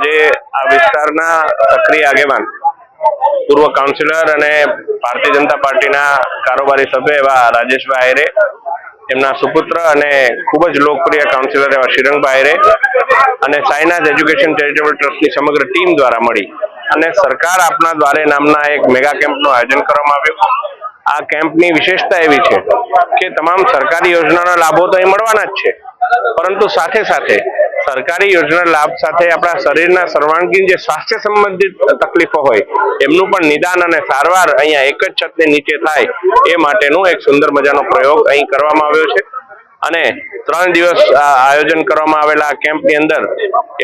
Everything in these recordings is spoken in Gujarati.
આજે આ વિસ્તારના સક્રિય આગેવાન પૂર્વ કાઉન્સિલર અને ભારતીય જનતા પાર્ટીના કારોબારી સભ્ય એવા રાજેશભાઈ આયરે, એમના સુપુત્ર અને ખૂબ જ લોકપ્રિય કાઉન્સિલર એવા શ્રીરંગભાઈ આયરે અને સાઈનાથ એજ્યુકેશન ચેરિટેબલ ટ્રસ્ટની સમગ્ર ટીમ દ્વારા મળી અને સરકાર આપના દ્વારે નામના એક મેગા કેમ્પનું આયોજન કરવામાં આવ્યું। આ કેમ્પની વિશેષતા એવી છે કે તમામ સરકારી યોજનાના લાભો તો અહીં મળવાના જ છે, પરંતુ સાથે સાથે સરકારી યોજના લાભ સાથે આપણા શરીરના સર્વાંગીણ જે સ્વાસ્થ્ય સંબંધિત તકલીફો હોય એમનું પણ નિદાન અને સારવાર અહીંયા એક જ છતની નીચે થાય એ માટેનું એક સુંદર મજાનો પ્રયોગ અહીં કરવામાં આવ્યો છે। અને 3 દિવસ આયોજન કરવામાં આવેલા આ કેમ્પની અંદર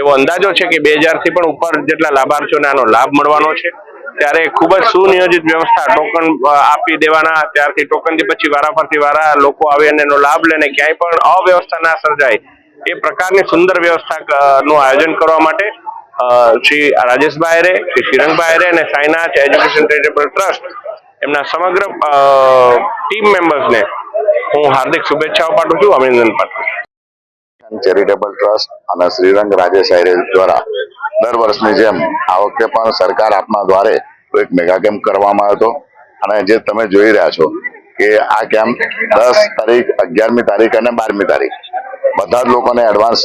એવો અંદાજો છે કે 2000 થી પણ ઉપર જેટલા લાભાર્થીઓને આનો લાભ મળવાનો છે। ત્યારે ખૂબ જ સુનિયોજિત વ્યવસ્થા, ટોકન આપી દેવાના, ત્યારથી ટોકનથી પછી વારાફરતી વારા લોકો આવે અને એનો લાભ લઈને ક્યાંય પણ અવ્યવસ્થા ના સર્જાય એ પ્રકારની સુંદર વ્યવસ્થાનું આયોજન કરવા માટે શ્રી રાજેશભાઈ આયરે, શ્રી શ્રીરંગભાઈ આયરે અને સાઈનાથ એજ્યુકેશન ચેરિટેબલ ટ્રસ્ટ એમના સમગ્ર ટીમ મેમ્બર્સને હું હાર્દિક શુભેચ્છાઓ પાઠવું છું, અભિનંદન પાઠવું છું। ચેરિટેબલ ટ્રસ્ટ અને શ્રીરંગ રાજેશ આયરે દ્વારા દર વર્ષની જેમ આ વખતે પણ સરકાર આપના દ્વારે એક મેગા કેમ્પ કરવામાં આવ્યો હતો અને જે તમે જોઈ રહ્યા છો કે આ કેમ્પ 10 તારીખ, 11મી તારીખ અને 12મી તારીખ બધા જ લોકોને એડવાન્સ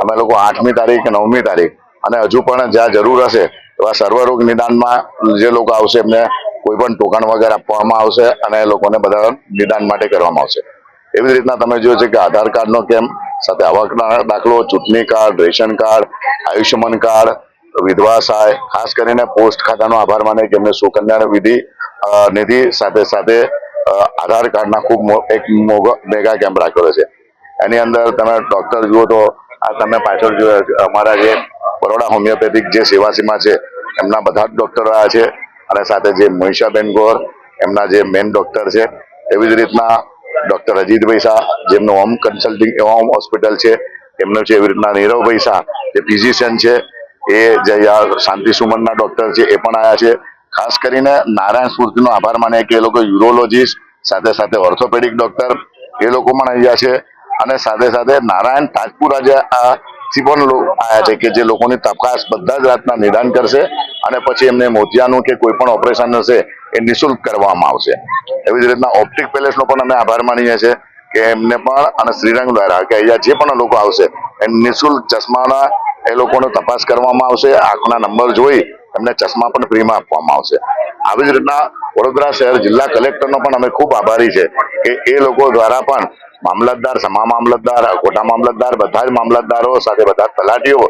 અમે લોકો 8મી તારીખ, 9મી તારીખ અને હજુ પણ જ્યાં જરૂર હશે એવા સર્વરોગ નિદાનમાં જે લોકો આવશે એમને કોઈ પણ ટોકન વગર આપવામાં આવશે અને એ લોકોને બધા નિદાન માટે કરવામાં આવશે। એવી જ રીતના તમે જોયું છે કે આધાર કાર્ડનો કેમ્પ સાથે આવકના દાખલો, ચૂંટણી card, ration card, Ayushman card, વિધવા સહાય, ખાસ કરીને પોસ્ટ ખાતાનો આભાર માને કે એમને સુકન્યા નિધિ સાથે સાથે આધાર કાર્ડના ખૂબ એક મેગા કેમ્પ રાખ્યો છે। એની અંદર તમે ડોક્ટર જુઓ તો આ તમે પાછળ જોયા અમારા જે બરોડા હોમિયોપેથિક જે સેવાસીમા છે એમના બધા જ ડોક્ટર રહ્યા છે અને સાથે જે મનીષાબેન ગોર એમના જે મેઇન ડોક્ટર છે, એવી જ રીતના ડોક્ટર અજીતભાઈ શાહ જેમનું હોમ કન્સલ્ટિંગ હોમ હોસ્પિટલ છે એમનું છે, એવી રીતના નીરવભાઈ શાહ જે ફિઝિશિયન છે, એ જે શાંતિ સુમનના ડોક્ટર છે એ પણ આવ્યા છે। ખાસ કરીને નારાયણ સ્ફૂર્તિનો આભાર માને કે એ લોકો યુરોલોજીસ્ટ સાથે સાથે ઓર્થોપેડિક ડોક્ટર એ લોકો પણ અહીંયા છે અને સાથે સાથે નારાયણ તાજપુરા જે પણ આવ્યા છે કે જે લોકોની તપાસ બધા જ રાતના નિદાન કરશે અને પછી એમને મોતિયાનું કે કોઈ પણ ઓપરેશન હશે એ નિઃશુલ્ક કરવામાં આવશે। એવી જ રીતના ઓપ્ટિક પેલેસનો પણ અમે આભાર માનીએ છીએ કે એમને પણ અને શ્રીરંગ દ્વારા કે અહીંયા જે પણ લોકો આવશે એ નિઃશુલ્ક ચશ્માના એ લોકોનો તપાસ કરવામાં આવશે, આંખના નંબર જોઈ એમને ચશ્મા પણ ફ્રીમાં આપવામાં આવશે। આવી જ રીતના વડોદરા શહેર જિલ્લા કલેક્ટરનો પણ અમે ખૂબ આભારી છે કે એ લોકો દ્વારા પણ મામલતદાર, સમા મામલતદાર, કોટા મામલતદાર, બધા જ મામલતદારો સાથે બધા તલાટીઓ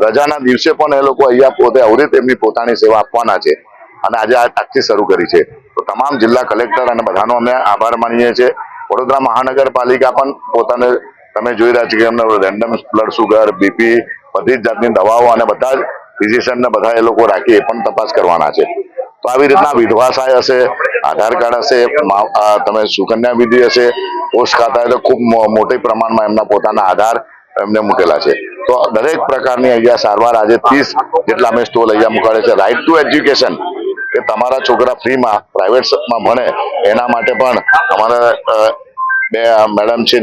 રજાના દિવસે પણ એ લોકો અહીંયા પોતે અવરિત એમની પોતાની સેવા આપવાના છે અને આજે આ તાકથી શરૂ કરી છે। તો તમામ જિલ્લા કલેક્ટર અને બધાનો અમે આભાર માનીએ છીએ। વડોદરા મહાનગરપાલિકા પણ પોતાને તમે જોઈ રહ્યા છો કે એમને રેન્ડમ બ્લડ સુગર, બીપી બધી જ જાતની દવાઓ અને બધા જ ફિઝિશિયનને બધા એ લોકો રાખી એ પણ તપાસ કરવાના છે। તો આવી રીતના વિધવા સહાય હશે, આધાર કાર્ડ હશે, તમે સુકન્યા વિધિ હશે, પોસ્ટ ખાતા એટલે ખૂબ મોટી પ્રમાણમાં એમના પોતાના આધાર એમને મૂકેલા છે। તો દરેક પ્રકારની અહીંયા સારવાર આજે 30 જેટલા અમે સ્ટોલ અહીંયા મૂકાડે છે। રાઇટ ટુ એજ્યુકેશન કે તમારા છોકરા ફ્રીમાં પ્રાઇવેટમાં ભણે એના માટે પણ અમારા બે મેડમ છે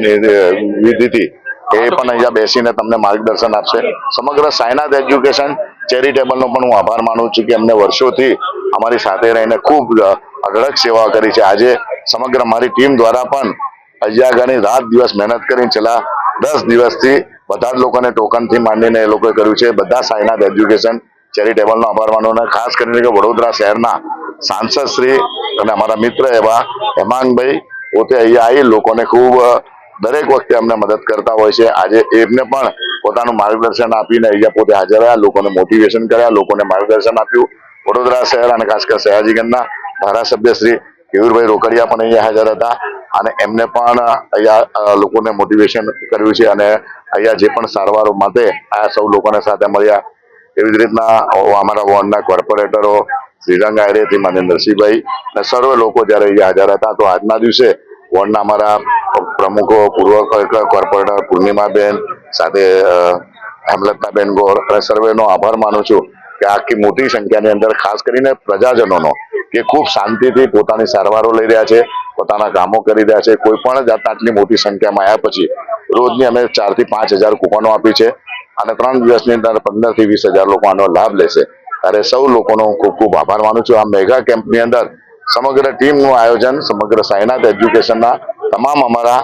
વિધિથી એ પણ અહીંયા બેસીને તમને માર્ગદર્શન આપશે। સમગ્ર સાઈનાથ એજ્યુકેશન ચેરિટેબલનો પણ હું આભાર માનું છું કે એમને વર્ષોથી અમારી સાથે રહીને ખૂબ અઢળક સેવા કરી છે। આજે સમગ્ર મારી ટીમ દ્વારા પણ અહીંયા આગળની રાત દિવસ મહેનત કરીને છેલ્લા 10 દિવસથી બધા જ લોકોને ટોકનથી માંડીને એ લોકોએ કર્યું છે। બધા સાઈનાથ એજ્યુકેશન ચેરિટેબલનો આભાર માનો અને ખાસ કરીને કે વડોદરા શહેરના સાંસદ શ્રી અને અમારા મિત્ર એવા હેમાંગભાઈ પોતે અહીંયા આવી લોકોને ખૂબ દરેક વખતે અમને મદદ કરતા હોય છે। આજે એમને પણ પોતાનું માર્ગદર્શન આપીને અહીંયા પોતે હાજર રહ્યા, લોકોને મોટિવેશન કર્યા, લોકોને માર્ગદર્શન આપ્યું। વડોદરા શહેર અને ખાસ કરીને સયાજીગંજના ધારાસભ્ય શ્રી કેયુરભાઈ રોકડિયા પણ અહીંયા હાજર હતા અને એમને પણ અહીંયા લોકોને મોટિવેશન કર્યું છે અને અહીંયા જે પણ સારવારો માટે આ સૌ લોકોને સાથે મળ્યા। એવી જ રીતના અમારા વોર્ડના કોર્પોરેટરો શ્રીરંગ આયરેથી માનીન્દ્રસિંહભાઈ અને સર્વે લોકો જ્યારે અહીંયા હાજર હતા। તો આજના દિવસે વોર્ડના અમારા પ્રમુખો, પૂર્વ કોર્પોરેટર પૂર્ણિમાબેન સાથે હેમલતાબેન ગોર અને સર્વેનો આભાર માનું છું કે આખી મોટી સંખ્યાની અંદર ખાસ કરીને પ્રજાજનોનો કે ખૂબ શાંતિથી પોતાની સારવારો લઈ રહ્યા છે, પોતાના કામો કરી રહ્યા છે। કોઈ પણ જાતના આટલી મોટી સંખ્યામાં આવ્યા પછી રોજની અમે 4 થી 5 હજાર કૂપનો આપી છે અને 3 દિવસની અંદર 15 થી 20,000 લોકો આનો લાભ લેશે ત્યારે સૌ લોકોનો ખૂબ ખૂબ આભાર માનું છું. આ મેગા કેમ્પની અંદર સમગ્ર ટીમનું આયોજન સમગ્ર સાઈનાથ એજ્યુકેશનના તમામ અમારા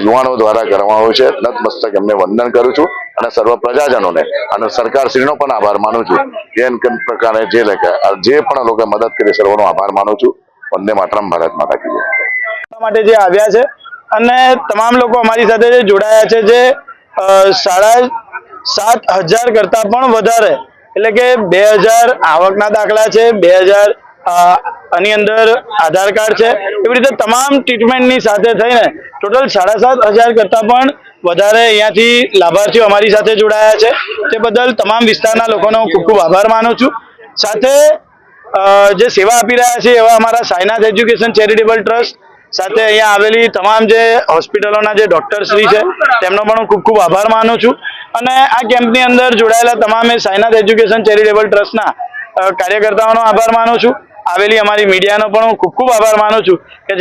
યુવાનો દ્વારા કરવામાં આવ્યું છે. નતમસ્તક એમને વંદન કરું છું અને સર્વ પ્રજાજનોને અને સરકારશ્રીનો પણ આભાર માનું છું. જે પ્રકારે જે પણ લોકોએ મદદ કરી સર્વનો આભાર માનું છું. વંદે માતરમ, ભારત માતા કી જય. માટે જે આવ્યા છે અને તમામ લોકો અમારી સાથે જે જોડાયા છે, જે 7,500 કરતા પણ વધારે, એટલે કે 2,000 આવકના દાખલા છે, 2,000 આની અંદર આધાર કાર્ડ છે, એવી રીતે તમામ ટ્રીટમેન્ટની સાથે થઈને ટોટલ 7,500 કરતા પણ વધારે અહીંયાથી લાભાર્થીઓ અમારી સાથે જોડાયા છે. તે બદલ તમામ વિસ્તારના લોકોનો ખૂબ ખૂબ આભાર માનું છું. સાથે જે સેવા આપી રહ્યા છે એવા અમારા સાઈનાથ એજ્યુકેશન ચેરિટેબલ ટ્રસ્ટ, સાથે અહીંયા આવેલી તમામ જે હોસ્પિટલોના જે ડોક્ટરશ્રી છે તેમનો પણ હું ખૂબ ખૂબ આભાર માનું છું. અને આ કેમ્પની અંદર જોડાયેલા તમામે સાઈનાથ એજ્યુકેશન ચેરિટેબલ ટ્રસ્ટના કાર્યકર્તાઓનો આભાર માનું છું. આવેલી અમારી મીડિયાનો પણ હું ખૂબ ખૂબ આભાર માનું છું કે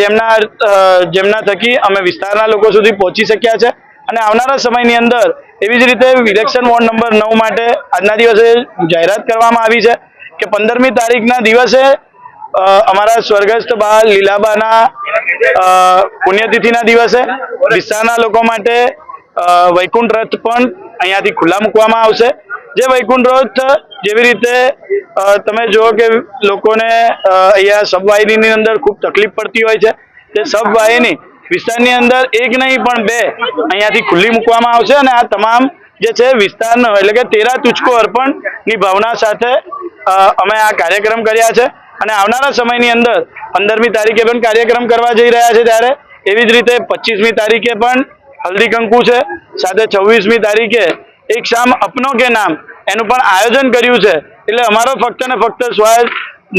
જેમના થકી અમે વિસ્તારના લોકો સુધી પહોંચી શક્યા છે. અને આવનારા સમયની અંદર એવી જ રીતે ઇલેક્શન વોર્ડ નંબર 9 માટે આજના દિવસે જાહેરાત કરવામાં આવી છે કે 15મી તારીખના દિવસે અમારા સ્વર્ગસ્થ બા લીલાબાના પુણ્યતિથિના દિવસે વિસ્તારના લોકો માટે વૈકુંઠ રથ પણ અહીંયાથી ખુલ્લા મૂકવામાં આવશે. જે વૈકુંઠ રથ જેવી રીતે તમે જુઓ કે લોકોને અહીંયા સબવાહિનીની અંદર ખૂબ તકલીફ પડતી હોય છે, તે સબવાહિની વિસ્તારની અંદર એક નહીં પણ 2 અહીંયાથી ખુલ્લી મૂકવામાં આવશે. અને આ તમામ જે છે વિસ્તારનો એટલે કે 13 તુચકો અર્પણની ભાવના સાથે અમે આ કાર્યક્રમ કર્યા છે. અને આવનારા સમયની અંદર 15મી તારીખે પણ કાર્યક્રમ કરવા જઈ રહ્યા છે, ત્યારે એવી જ રીતે 25મી તારીખે પણ હલ્દી કંકુ છે, સાથે 26મી તારીખે એક શામ અપનો કે નામ એનું પણ આયોજન કર્યું છે. એટલે અમારો ફક્ત ને ફક્ત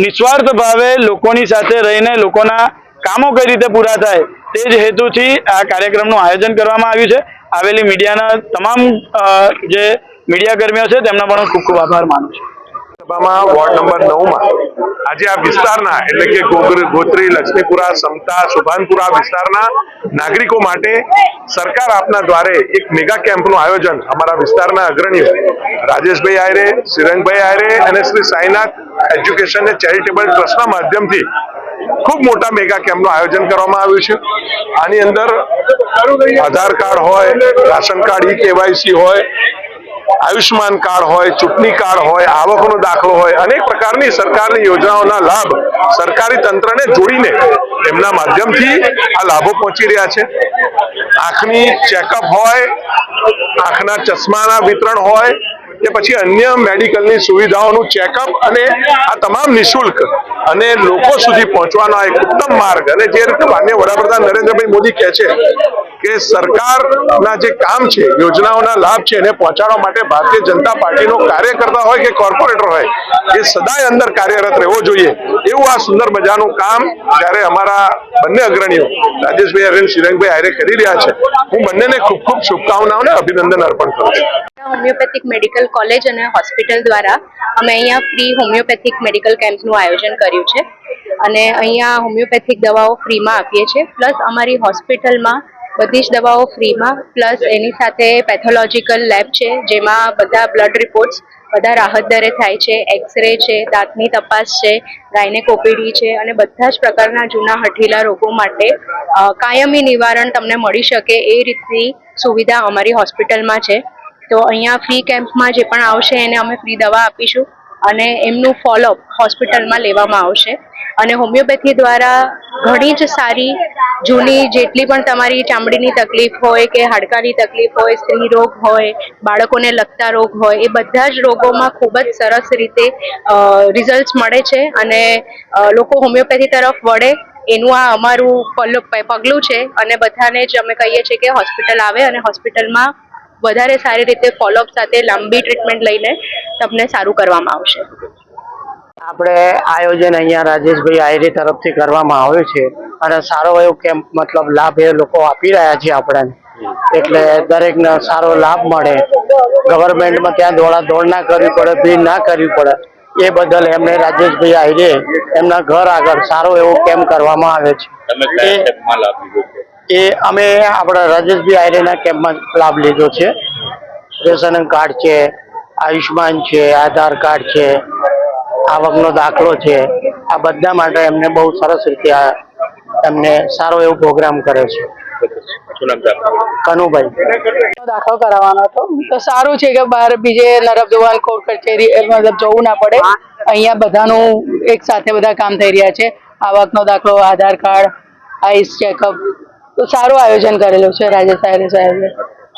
નિસ્વાર્થ ભાવે લોકોની સાથે રહીને લોકોના કામો કઈ રીતે પૂરા થાય તે જ હેતુથી આ કાર્યક્રમનું આયોજન કરવામાં આવ્યું છે. આવેલી મીડિયાના તમામ જે મીડિયા કર્મીઓ છે તેમનો પણ હું ખૂબ ખૂબ આભાર માનું છું. સભામાં વોર્ડ નંબર 9માં આજે આ વિસ્તારના એટલે કે ગોત્રી, લક્ષ્મીપુરા, સમતા, સુભાનપુરા વિસ્તારના નાગરિકો માટે સરકાર આપના દ્વારે એક મેગા કેમ્પનું આયોજન અમારા વિસ્તારના અગ્રણીઓ રાજેશભાઈ આયરે, શ્રીરંગભાઈ આયરે અને શ્રી સાઈનાથ એજ્યુકેશન ચેરિટેબલ ટ્રસ્ટના માધ્યમથી ખૂબ મોટા મેગા કેમ્પનું આયોજન કરવામાં આવ્યું છે. આની અંદર આધાર કાર્ડ હોય, રાશન કાર્ડ, ઈ-કેવાયસી હોય, આયુષ્માન કાર્ડ હોય, ચૂંટણી કાર્ડ હોય, આવકનો દાખલો હોય, અનેક પ્રકારની સરકારની યોજનાઓના લાભ સરકારી તંત્રને જોડીને એમના માધ્યમથી આ લાભો પહોંચી રહ્યા છે. આંખની ચેકઅપ હોય, આંખના ચશ્માના વિતરણ હોય કે પછી અન્ય મેડિકલની સુવિધાઓનું ચેકઅપ, અને આ તમામ નિઃશુલ્ક અને લોકો સુધી પહોંચવાનો એક ઉત્તમ માર્ગ. અને જે રીતે માનનીય વડાપ્રધાન નરેન્દ્રભાઈ મોદી કહે છે કે સરકારના જે કામ છે, યોજનાઓના લાભ છે એને પહોંચાડવા માટે ભારતીય જનતા પાર્ટીનો કાર્યકર્તા હોય કે કોર્પોરેટર હોય એ સદાય અંદર કાર્યરત રહેવો જોઈએ. એવું આ સુંદર મજાનું કામ જ્યારે અમારા બંને અગ્રણીઓ રાજેશભાઈ અને શ્રીરંગભાઈ આયરે કરી રહ્યા છે, હું બંનેને ખૂબ ખૂબ શુભકામનાઓ અને અભિનંદન અર્પણ કરું છું. હોમિયોપેથિક મેડિકલ કોલેજ અને હોસ્પિટલ દ્વારા અમે અહીંયા ફ્રી હોમિયોપેથિક મેડિકલ કેમ્પનું આયોજન કર્યું છે. અને અહીંયા હોમિયોપેથિક દવાઓ ફ્રીમાં આપીએ છીએ, પ્લસ અમારી હોસ્પિટલમાં બધી જ દવાઓ ફ્રીમાં, પ્લસ એની સાથે પેથોલોજીકલ લેબ છે જેમાં બધા બ્લડ રિપોર્ટ્સ બધા રાહત દરે થાય છે, એક્સરે છે, દાંતની તપાસ છે, ગાયનેકોપીડી છે, અને બધા જ પ્રકારના જૂના હઠીલા રોગો માટે કાયમી નિવારણ તમને મળી શકે એ રીતની સુવિધા અમારી હોસ્પિટલમાં છે. તો અહીંયા ફ્રી કેમ્પમાં જે પણ આવશે એને અમે ફ્રી દવા આપીશું અને એમનું ફોલોઅપ હોસ્પિટલમાં લેવામાં આવશે. અને હોમિયોપેથી દ્વારા ઘણી જ સારી જૂની જેટલી પણ તમારી ચામડીની તકલીફ હોય કે હાડકાની તકલીફ હોય, સ્ત્રી રોગ હોય, બાળકોને લગતા રોગ હોય, એ બધા જ રોગોમાં ખૂબ જ સરસ રીતે રિઝલ્ટ્સ મળે છે. અને લોકો હોમિયોપેથી તરફ વળે એનું આ અમારું પગલું છે. અને બધાને જ અમે કહીએ છીએ કે હોસ્પિટલ આવે અને હોસ્પિટલમાં વધારે સારી રીતે ફોલોઅપ સાથે લાંબી ટ્રીટમેન્ટ લઈને તમને સારું કરવામાં આવશે. આપણે આયોજન અહીંયા રાજેશભાઈ આયરે તરફથી કરવામાં આવ્યું છે અને સારો એવો કેમ્પ મતલબ લાભ એ લોકો આપી રહ્યા છે આપણને, એટલે દરેકને સારો લાભ મળે. ગવર્મેન્ટમાં ત્યાં દોડ ના કરવી પડે, ભીડ ના કરવી પડે, એ બદલ એમને રાજેશભાઈ આયરે એમના ઘર આગળ સારો એવો કેમ્પ કરવામાં આવે છે. એ અમે આપણા રાજેશભાઈ આયરેના કેમ્પમાં લાભ લીધો છે. રેશન કાર્ડ છે, આયુષ્માન છે, આધાર કાર્ડ છે, આવકનો દાખલો છે, આ બધા માટે એમને બહુ સરસ રીતે એમને સારો એવો પ્રોગ્રામ કરે છે. કનુભાઈ દાખલો કરાવવાનો હતો તો સારું છે કે બહાર બીજે નરક જોવાન કોર્ટ કચેરી મતલબ જવું ના પડે. અહીંયા બધાનું એક સાથે બધા કામ થઈ રહ્યા છે. આવકનો દાખલો, આધાર કાર્ડ, આઈસ ચેકઅપ, તો સારું આયોજન કરેલું છે રાજેશ આયરે સાહેબે.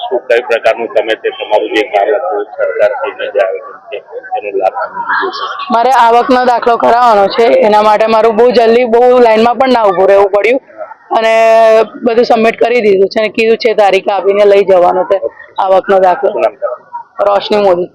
શું કઈ પ્રકારનું તમે તે તમારું જે કાર્ય સરકાર થઈને જે આયોજન છે એનો લાભ તમે લીધો છે? મારે આવકનો દાખલો કરાવવાનો છે, એના માટે મારું બહુ જલ્દી બહુ લાઈનમાં પણ ના ઊભું રહેવું પડ્યું અને બધું સબમિટ કરી દીધું છે અને કીધું છે તારીખ આપીને લઈ જવાનો છે આવકનો દાખલો. રોશની મોદી.